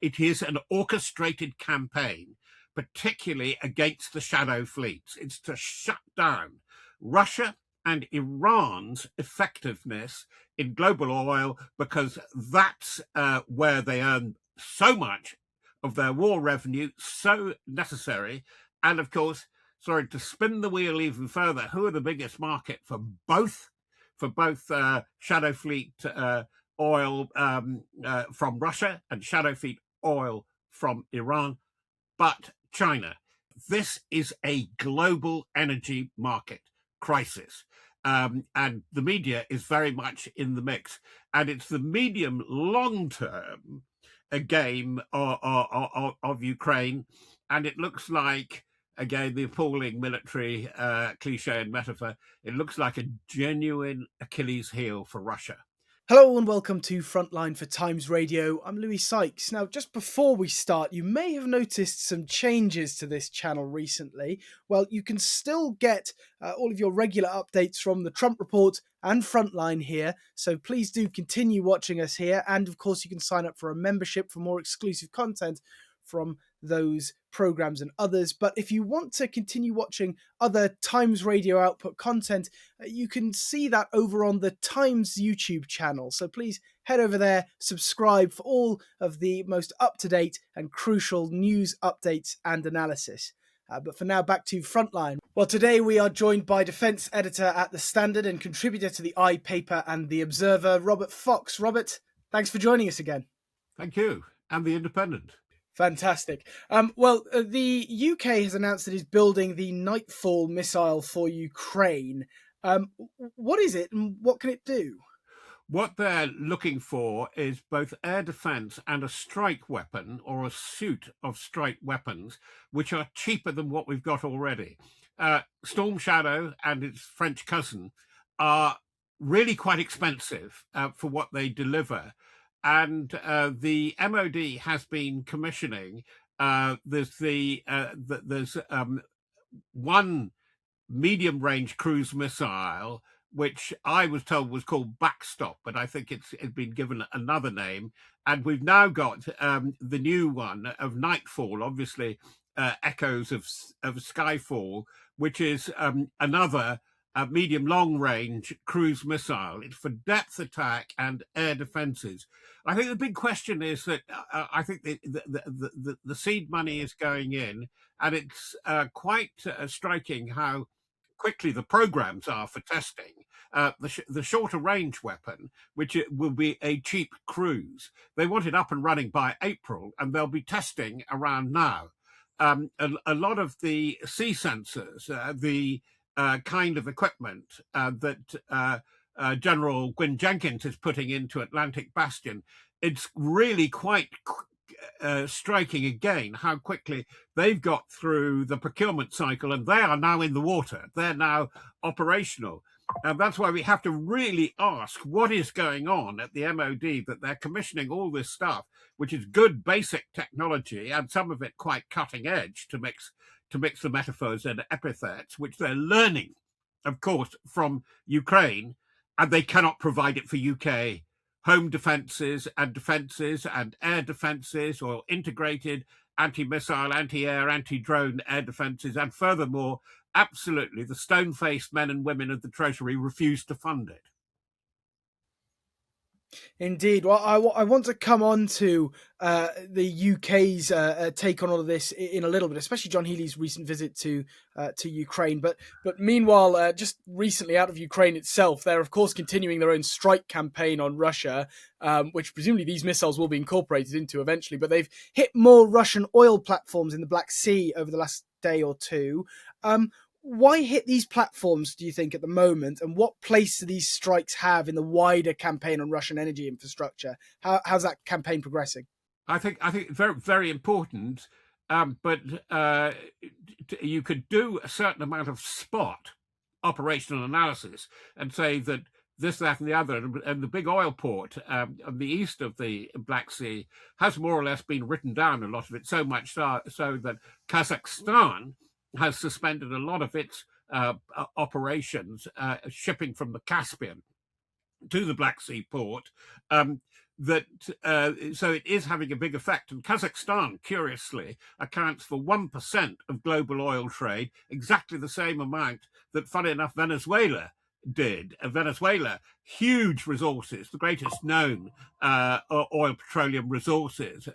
it is an orchestrated campaign, particularly against the shadow fleets. It's to shut down Russia and Iran's effectiveness in global oil, because that's where they earn so much of their war revenue, so necessary. And of course, sorry to spin the wheel even further, who are the biggest market for both shadow fleet oil from Russia and shadow fleet oil from Iran? But China. This is a global energy market crisis. And the media is very much in the mix. And it's the medium long term a game of Ukraine. And it looks like, again, the appalling military cliche and metaphor, it looks like a genuine Achilles heel for Russia. Hello and welcome to Frontline for Times Radio. I'm Louis Sykes. Now, just before we start, you may have noticed some changes to this channel recently. Well, you can still get all of your regular updates from the Trump Report and Frontline here, so please do continue watching us here. And of course, you can sign up for a membership for more exclusive content from those programs and others. But if you want to continue watching other Times Radio output content, you can see that over on the Times YouTube channel. So please head over there, subscribe for all of the most up-to-date and crucial news updates and analysis. But for now, back to Frontline. Well, today we are joined by defence editor at The Standard and contributor to the iPaper and The Observer, Robert Fox. Robert, thanks for joining us again. Thank you. And The Independent. Fantastic. The UK has announced that it's building the Nightfall missile for Ukraine. What is it and what can it do? What they're looking for is both air defense and a strike weapon, or a suite of strike weapons, which are cheaper than what we've got already. Storm Shadow and its French cousin are really quite expensive for what they deliver. And the MOD has been commissioning. There's one medium-range cruise missile, which I was told was called Backstop, but I think it's been given another name. And we've now got the new one of Nightfall, obviously echoes of Skyfall, which is another medium long range cruise missile. It's for depth attack and air defenses. I think the big question is that I think the seed money is going in, and it's quite striking how quickly the programs are for testing. The shorter range weapon, which it will be a cheap cruise, they want it up and running by April, and they'll be testing around now. A lot of the sea sensors, the kind of equipment that General Gwyn Jenkins is putting into Atlantic Bastion, it's really quite striking again how quickly they've got through the procurement cycle, and they are now in the water. They're now operational. And that's why we have to really ask what is going on at the MOD, that they're commissioning all this stuff, which is good basic technology and some of it quite cutting edge, to mix the metaphors and epithets, which they're learning, of course, from Ukraine, and they cannot provide it for UK home defences and air defences, or integrated anti-missile, anti-air, anti-drone air defences. And furthermore, absolutely, the stone-faced men and women of the Treasury refuse to fund it. Indeed. Well, I want to come on to the UK's take on all of this in a little bit, especially John Healey's recent visit to Ukraine. But meanwhile, just recently out of Ukraine itself, they're of course continuing their own strike campaign on Russia, which presumably these missiles will be incorporated into eventually. But they've hit more Russian oil platforms in the Black Sea over the last day or two. Why hit these platforms, do you think, at the moment? And what place do these strikes have in the wider campaign on Russian energy infrastructure? How's that campaign progressing? I think very, very important. But you could do a certain amount of spot operational analysis and say that this, that, and the other, and the big oil port on the east of the Black Sea has more or less been written down, a lot of it, so much so that Kazakhstan has suspended a lot of its operations, shipping from the Caspian to the Black Sea port. that so it is having a big effect. And Kazakhstan, curiously, accounts for 1% of global oil trade, exactly the same amount that, funny enough, Venezuela did. Venezuela, huge resources, the greatest known oil petroleum resources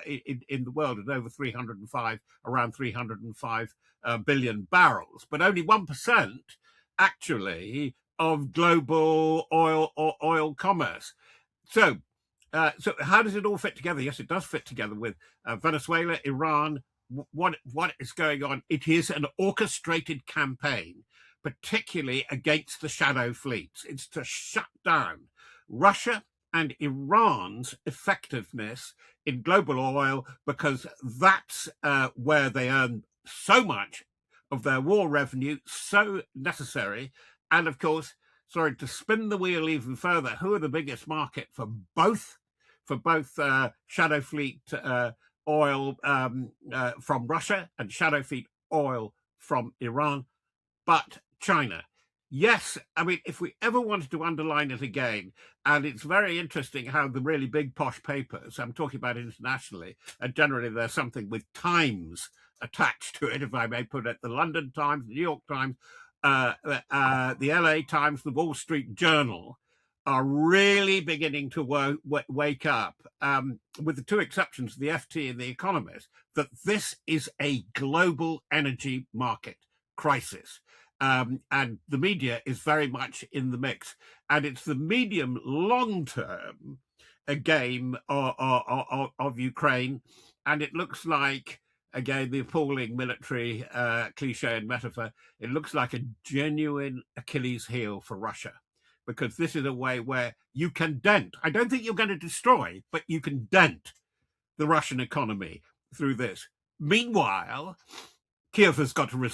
in the world, at over 305, around 305 billion barrels, but only 1% actually of global oil commerce. So how does it all fit together? Yes, it does fit together with Venezuela, Iran. What is going on? It is an orchestrated campaign, particularly against the shadow fleets. It's to shut down Russia and Iran's effectiveness in global oil, because that's where they earn so much of their war revenue, so necessary. And of course, sorry, to spin the wheel even further, who are the biggest market for both shadow fleet oil from Russia and shadow fleet oil from Iran? But China. Yes, I mean, if we ever wanted to underline it again, and it's very interesting how the really big posh papers, I'm talking about internationally, and generally there's something with Times attached to it, if I may put it, the London Times, the New York Times, the LA Times, the Wall Street Journal, are really beginning to wake up, with the two exceptions, the FT and the Economist, that this is a global energy market crisis. And the media is very much in the mix. And it's the medium long term a game of Ukraine. And it looks like, again, the appalling military cliche and metaphor, it looks like a genuine Achilles heel for Russia, because this is a way where you can dent. I don't think you're going to destroy, but you can dent the Russian economy through this. Meanwhile, Kiev has got to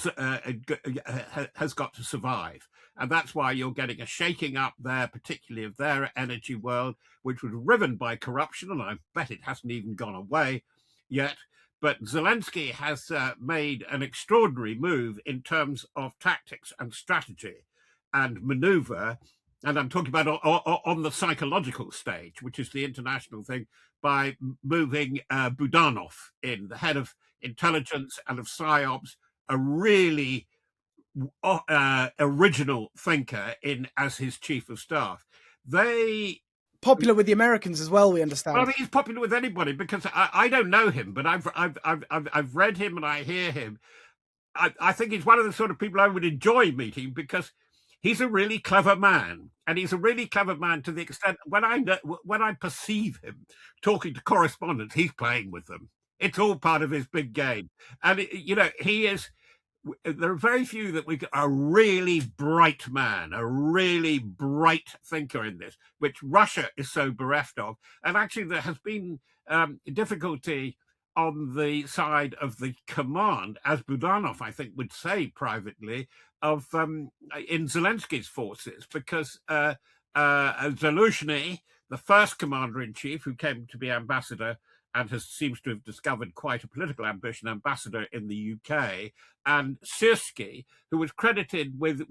survive, and that's why you're getting a shaking up there, particularly of their energy world, which was riven by corruption, and I bet it hasn't even gone away yet. But Zelensky has made an extraordinary move in terms of tactics and strategy and maneuver. And I'm talking about on the psychological stage, which is the international thing, by moving Budanov in, the head of intelligence and of psyops, a really original thinker, in as his chief of staff. They Popular with the Americans as well, we well, I understand. mean, he's popular with anybody, because I don't know him, but I've read him and I hear him. I think he's one of the sort of people I would enjoy meeting, because he's a really clever man, and he's a really clever man to the extent when I perceive him talking to correspondents, he's playing with them. It's all part of his big game, and he is. There are very few that we a really bright man, a really bright thinker in this, which Russia is so bereft of. And actually, there has been difficulty on the side of the command, as Budanov, I think, would say privately, of in Zelensky's forces, because Zaluzhny, the first commander in chief, who came to be ambassador and seems to have discovered quite a political ambition, ambassador in the UK, and Syrski, who was credited with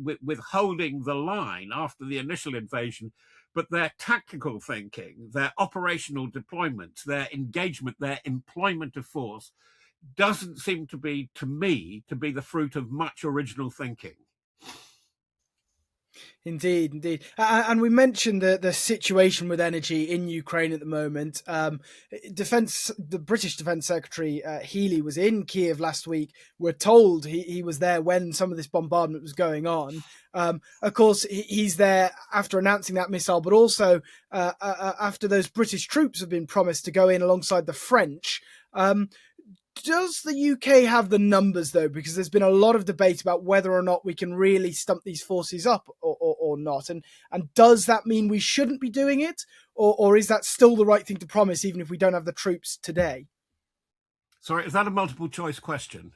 holding the line after the initial invasion, but their tactical thinking, their operational deployments, their engagement, their employment of force doesn't seem to be, to me, to be the fruit of much original thinking. Indeed. And we mentioned the situation with energy in Ukraine at the moment. The British Defence Secretary Healy was in Kiev last week. We're told he was there when some of this bombardment was going on. Of course, he's there after announcing that missile, but also after those British troops have been promised to go in alongside the French. Does the UK have the numbers, though? Because there's been a lot of debate about whether or not we can really stump these forces up or not. And does that mean we shouldn't be doing it? Or is that still the right thing to promise, even if we don't have the troops today? Sorry, is that a multiple choice question?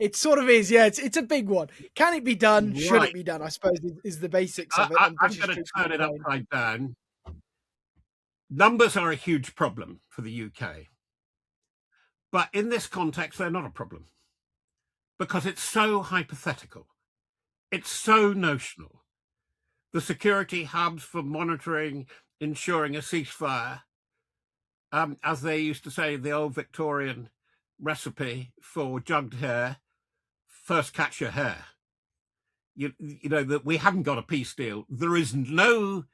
It sort of is, yeah. It's a big one. Can it be done? Right. Should it be done? I suppose is the basics of it. I'm going to turn it upside down. Numbers are a huge problem for the UK. But in this context, they're not a problem, because it's so hypothetical. It's so notional. The security hubs for monitoring ensuring a ceasefire, as they used to say, the old Victorian recipe for jugged hare: first catch your hare. You know that we haven't got a peace deal. There is no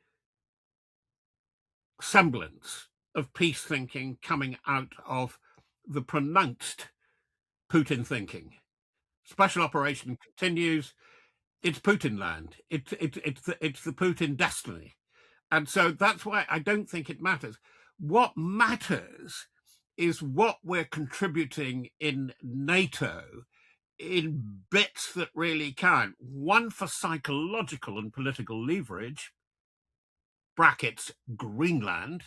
semblance of peace thinking coming out of the pronounced Putin thinking. Special operation continues. It's Putin land. It's the Putin destiny. And so that's why I don't think it matters. What matters is what we're contributing in NATO in bits that really count. One for psychological and political leverage, brackets Greenland,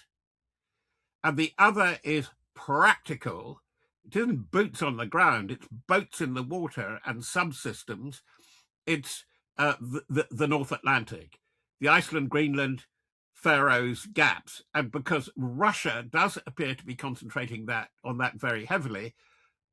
and the other is practical. It isn't boots on the ground, it's boats in the water and subsystems. It's the North Atlantic, the Iceland, Greenland, Faroes gaps. And because Russia does appear to be concentrating on that very heavily,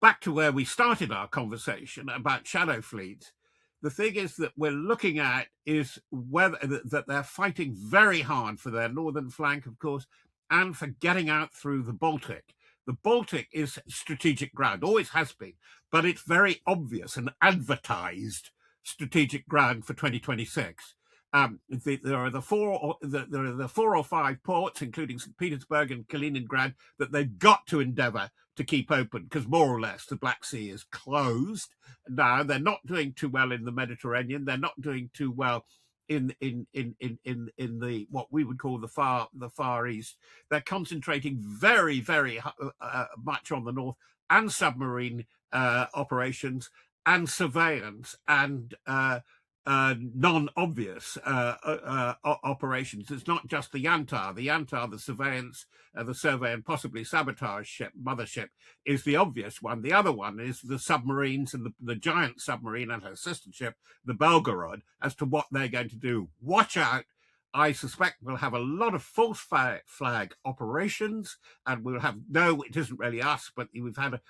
back to where we started our conversation about shadow fleets, the thing is that we're looking at is whether that they're fighting very hard for their northern flank, of course, and for getting out through the Baltic. The Baltic is strategic ground, always has been, but it's very obvious and advertised strategic ground for 2026. There are the four or five ports, including St. Petersburg and Kaliningrad, that they've got to endeavour to keep open, because more or less the Black Sea is closed now. They're not doing too well in the Mediterranean. They're not doing too well in the what we would call the Far East. They're concentrating very much on the north, and submarine operations and surveillance and non-obvious operations. It's not just the Yantar. The Yantar, the surveillance, the survey and possibly sabotage ship, mothership, is the obvious one. The other one is the submarines and the giant submarine and her sister ship, the Belgorod, as to what they're going to do. Watch out. I suspect we'll have a lot of false flag operations, and we'll have, no, it isn't really us, but we've had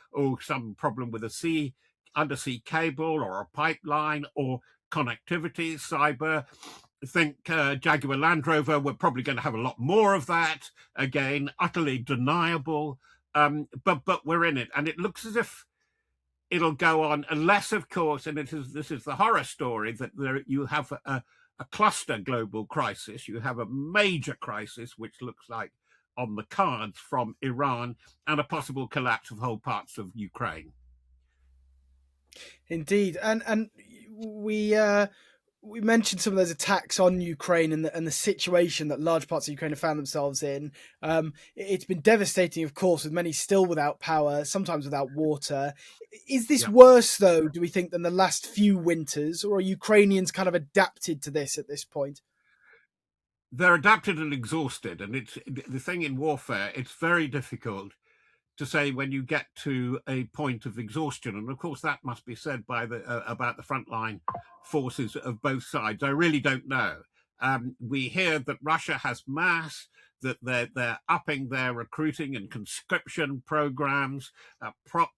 some problem with a undersea cable or a pipeline or connectivity, cyber. Think Jaguar Land Rover, we're probably going to have a lot more of that. Again, utterly deniable, but we're in it, and it looks as if it'll go on, unless, of course, and this is the horror story, that you have a cluster global crisis. You have a major crisis, which looks like on the cards, from Iran, and a possible collapse of whole parts of Ukraine. Indeed, and we mentioned some of those attacks on Ukraine and the situation that large parts of Ukraine have found themselves in. It's been devastating, of course, with many still without power, sometimes without water. Is this worse, though, do we think, than the last few winters, or are Ukrainians kind of adapted to this at this point? They're adapted and exhausted, and it's the thing in warfare. It's very difficult to say when you get to a point of exhaustion, and of course that must be said by about the frontline forces of both sides. I really don't know. We hear that Russia has mass, that they're upping their recruiting and conscription programs,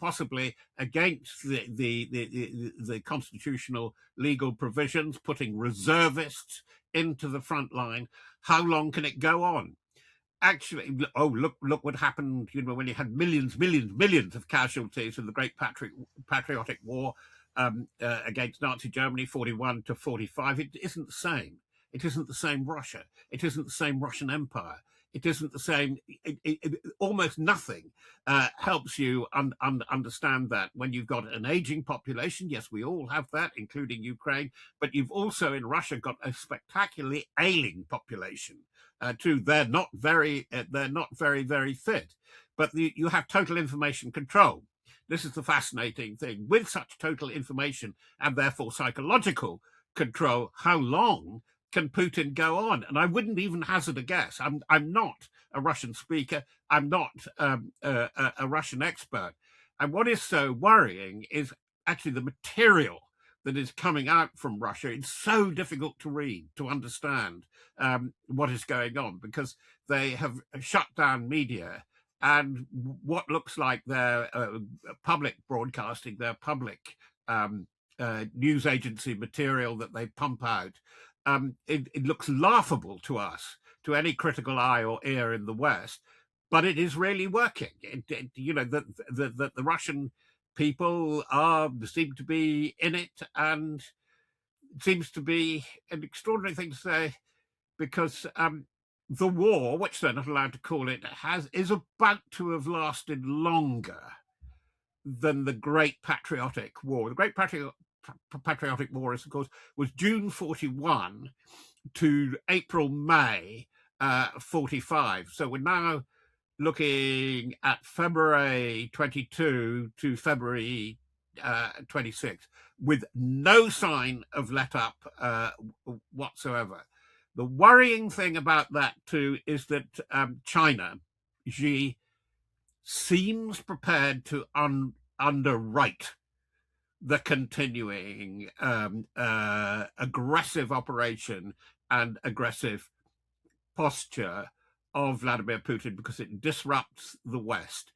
possibly against the constitutional legal provisions, putting reservists into the front line. How long can it go on? Actually, look what happened, when you had millions of casualties in the Great Patriotic War against Nazi Germany, 41 to 45. It isn't the same. It isn't the same Russia. It isn't the same Russian Empire. It isn't the same. Almost nothing helps you understand that when you've got an aging population. Yes, we all have that, including Ukraine. But you've also in Russia got a spectacularly ailing population too. They're not very fit. But you have total information control. This is the fascinating thing. With such total information and therefore psychological control, how long can Putin go on? And I wouldn't even hazard a guess. I'm not a Russian speaker. I'm not a Russian expert. And what is so worrying is actually the material that is coming out from Russia. It's so difficult to read, to understand what is going on, because they have shut down media, and what looks like their public broadcasting, their public news agency material that they pump out, it looks laughable to us, to any critical eye or ear in the West, but it is really working. The Russian people seem to be in it, and it seems to be an extraordinary thing to say, because the war, which they're not allowed to call it, is about to have lasted longer than the Great Patriotic War. The Great Patriotic War, of course, was June 41 to April-May 45. So we're now looking at February 22 to February 26, with no sign of let up whatsoever. The worrying thing about that, too, is that China, Xi, seems prepared to underwrite the continuing aggressive operation and aggressive posture of Vladimir Putin, because it disrupts the West.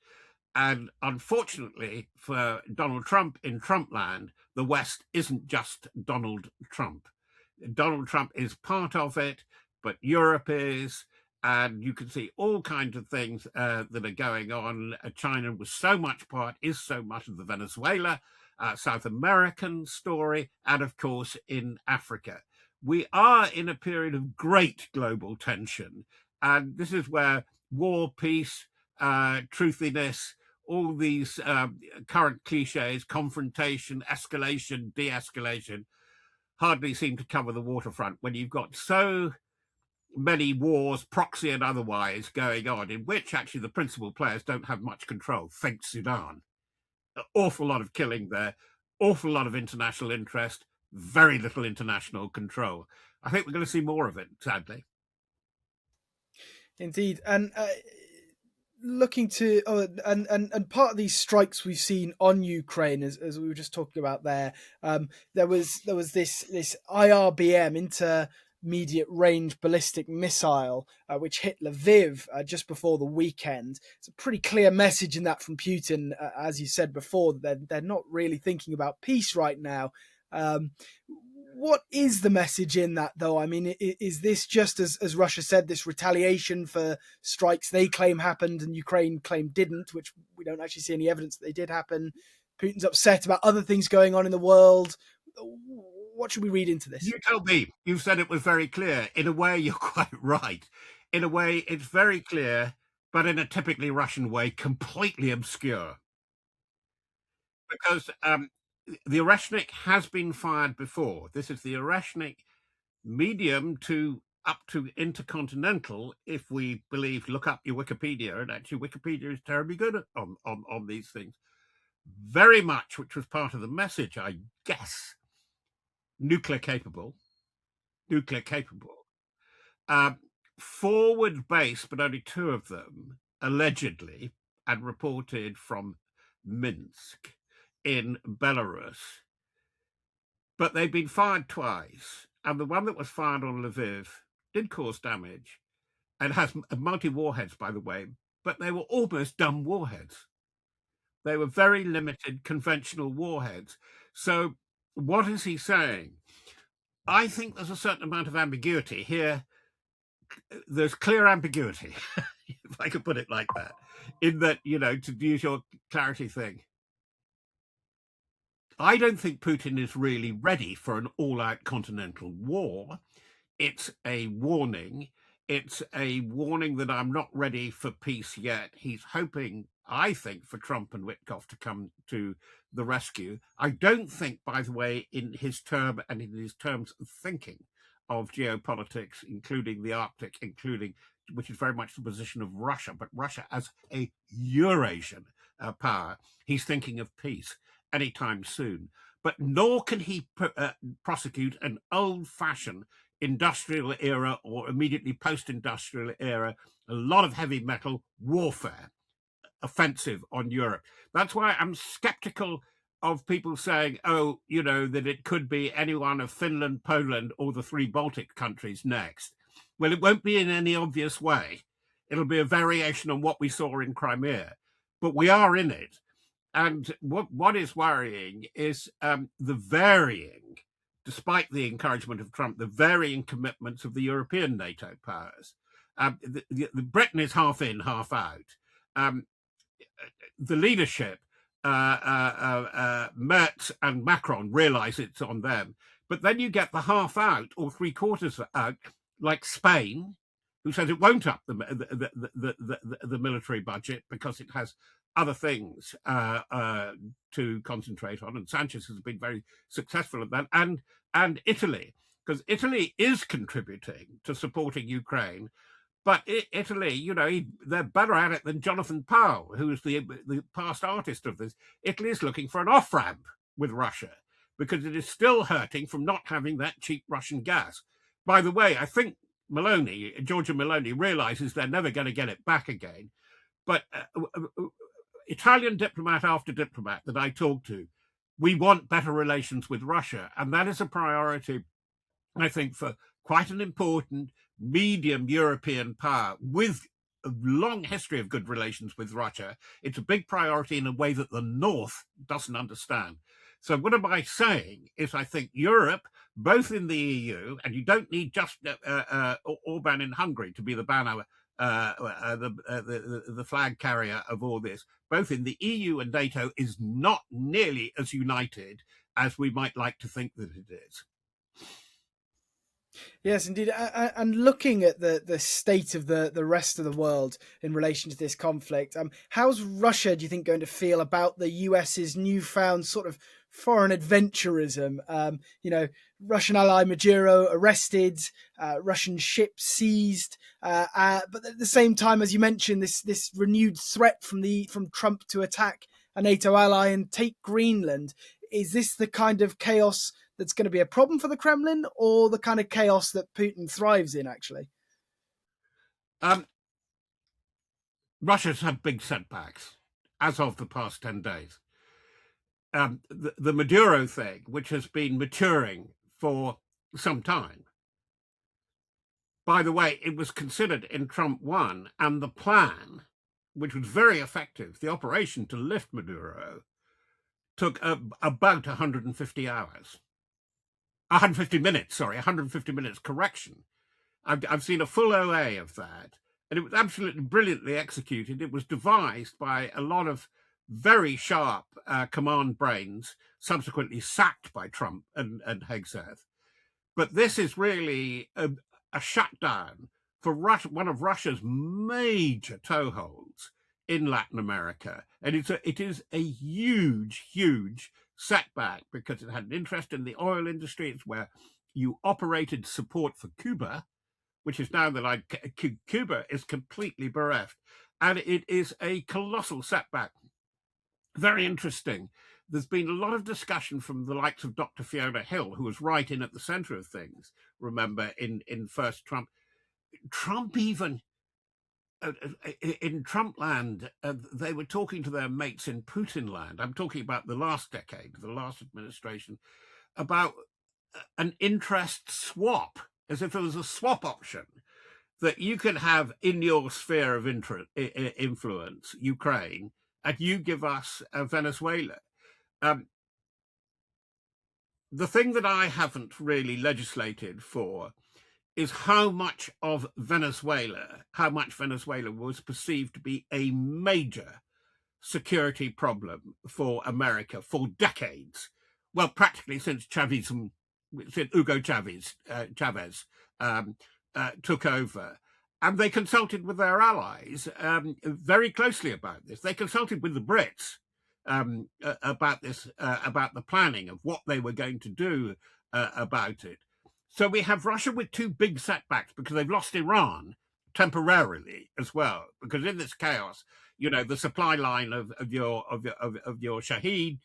And unfortunately for Donald Trump in Trumpland, the West isn't just Donald Trump. Donald Trump is part of it, but Europe is, and you can see all kinds of things that are going on. China is so much of the Venezuela, South American story, and of course in Africa. We are in a period of great global tension, and this is where war, peace, truthiness, all these current cliches, confrontation, escalation, de-escalation, hardly seem to cover the waterfront when you've got so many wars, proxy and otherwise, going on, in which actually the principal players don't have much control. Think Sudan. An awful lot of killing there, awful lot of international interest, very little international control. I think we're going to see more of it, sadly. Indeed. And looking to and part of these strikes we've seen on Ukraine, as we were just talking about there, there was this IRBM, intermediate range ballistic missile, which hit Lviv just before the weekend. It's a pretty clear message in that from Putin, as you said before, that they're not really thinking about peace right now. What is the message in that, though? I mean, is this just, as Russia said, this retaliation for strikes they claim happened and Ukraine claimed didn't, which we don't actually see any evidence that they did happen? Putin's upset about other things going on in the world. What should we read into this? You tell me. You've said it was very clear. In a way, you're quite right. In a way, it's very clear, but in a typically Russian way, completely obscure. Because the Oreshnik has been fired before. This is the Oreshnik medium to up to intercontinental, if we believe, look up your Wikipedia, and actually Wikipedia is terribly good on these things. Very much, which was part of the message, I guess, nuclear capable. Forward base, but only two of them, allegedly, and reported from Minsk in Belarus. But they've been fired twice, and the one that was fired on Lviv did cause damage, and has multi-warheads, by the way, but they were almost dumb warheads. They were very limited conventional warheads. So what is he saying? I think there's a certain amount of ambiguity here. There's clear ambiguity, if I could put it like that, in that, to use your clarity thing, I don't think Putin is really ready for an all-out continental war. It's a warning. It's a warning that I'm not ready for peace yet. He's hoping, I think, for Trump and Witkoff to come to the rescue. I don't think, by the way, in his term and in his terms of thinking of geopolitics, including the Arctic, which is very much the position of Russia, but Russia as a Eurasian power, he's thinking of peace anytime soon. But nor can he prosecute an old-fashioned industrial era or immediately post-industrial era, a lot of heavy metal warfare, offensive on Europe. That's why I'm skeptical of people saying, that it could be any one of Finland, Poland, or the three Baltic countries next. Well, it won't be in any obvious way. It'll be a variation on what we saw in Crimea, but we are in it. And what is worrying is the varying, despite the encouragement of Trump, the varying commitments of the European NATO powers. Britain is half in, half out. Um, the leadership, Merz and Macron, realize it's on them. But then you get the half out or three quarters out, like Spain, who says it won't up the military budget because it has other things to concentrate on. And Sanchez has been very successful at that. And Italy, because Italy is contributing to supporting Ukraine. But Italy, they're better at it than Jonathan Powell, who is the past artist of this. Italy is looking for an off-ramp with Russia because it is still hurting from not having that cheap Russian gas. By the way, I think Giorgia Meloni, realizes they're never going to get it back again. But Italian diplomat after diplomat that I talk to, we want better relations with Russia. And that is a priority, I think, for quite an important medium European power with a long history of good relations with Russia. It's a big priority in a way that the North doesn't understand. So what am I saying is I think Europe, both in the EU, and you don't need just Orban in Hungary to be the banner, the flag carrier of all this, both in the EU and NATO, is not nearly as united as we might like to think that it is. Yes, indeed. And looking at the state of the rest of the world in relation to this conflict, how's Russia, do you think, going to feel about the US's newfound sort of foreign adventurism? Russian ally Maduro arrested, Russian ships seized, but at the same time, as you mentioned, this renewed threat from Trump to attack a NATO ally and take Greenland. Is this the kind of chaos that's going to be a problem for the Kremlin, or the kind of chaos that Putin thrives in, actually? Russia's had big setbacks as of the past 10 days. The Maduro thing, which has been maturing for some time. By the way, it was considered in Trump 1, and the plan, which was very effective, the operation to lift Maduro, took about 150 hours. 150 minutes, 150 minutes, correction. I've seen a full OA of that, and it was absolutely brilliantly executed. It was devised by a lot of very sharp command brains, subsequently sacked by Trump and Hegseth. But this is really a shutdown for Russia, one of Russia's major toeholds in Latin America. And it is a huge, huge setback because it had an interest in the oil industry. It's where you operated support for Cuba, which is now Cuba is completely bereft. And it is a colossal setback. Very interesting. There's been a lot of discussion from the likes of Dr. Fiona Hill, who was right in at the center of things, remember, in first Trump. Trump even, in Trump land, they were talking to their mates in Putin land. I'm talking about the last decade, the last administration, about an interest swap, as if there was a swap option that you could have in your sphere of influence, Ukraine, and you give us Venezuela. The thing that I haven't really legislated for is how much Venezuela was perceived to be a major security problem for America for decades. Well, practically since Hugo Chavez took over. And they consulted with their allies very closely about this. They consulted with the Brits about this, about the planning of what they were going to do about it. So we have Russia with two big setbacks because they've lost Iran temporarily as well. Because in this chaos, the supply line of your Shahed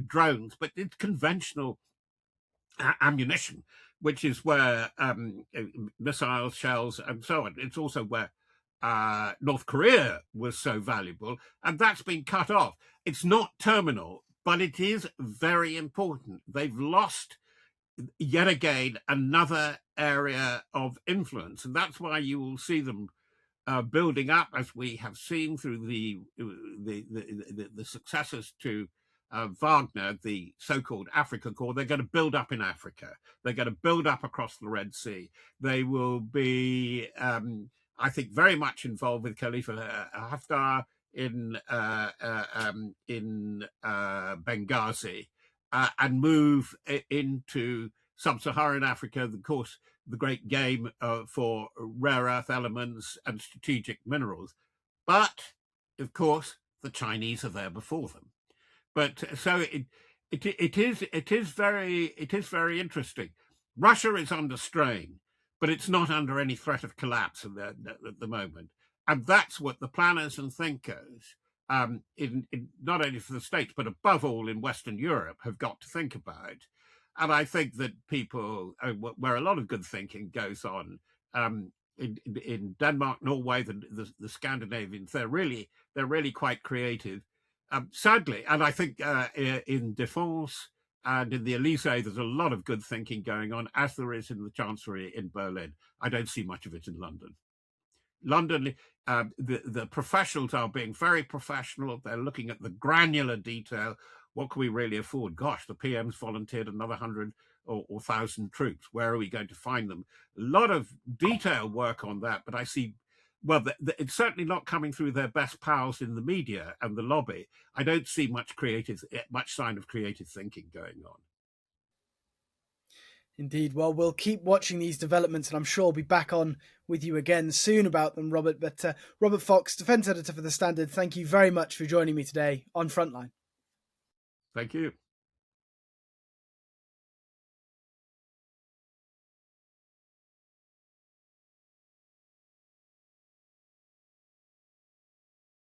drones, but it's conventional ammunition, which is where missiles, shells, and so on. It's also where North Korea was so valuable, and that's been cut off. It's not terminal, but it is very important. They've lost yet again another area of influence, and that's why you will see them building up, as we have seen through the successors to Wagner, the so-called Africa Corps. They're going to build up in Africa. They're going to build up across the Red Sea. They will be I think, very much involved with Khalifa Haftar in Benghazi, and move into sub-Saharan Africa. Of course, the great game for rare earth elements and strategic minerals. But of course, the Chinese are there before them. But so it is very interesting. Russia is under strain, but it's not under any threat of collapse at the moment, and that's what the planners and thinkers, in not only for the States but above all in Western Europe, have got to think about. And I think that people, where a lot of good thinking goes on, in Denmark, Norway, the Scandinavians, they're really quite creative. Sadly, and I think in Défense and in the Elysee, there's a lot of good thinking going on, as there is in the Chancellery in Berlin. I don't see much of it in London. London, the professionals are being very professional. They're looking at the granular detail. What can we really afford? Gosh, the PM's volunteered another 100 or 1,000 troops. Where are we going to find them? A lot of detailed work on that, but I see, well, it's certainly not coming through their best pals in the media and the lobby. I don't see much sign of creative thinking going on. Indeed. Well, we'll keep watching these developments, and I'm sure I'll be back on with you again soon about them, Robert. But Robert Fox, defence editor for The Standard, thank you very much for joining me today on Frontline. Thank you.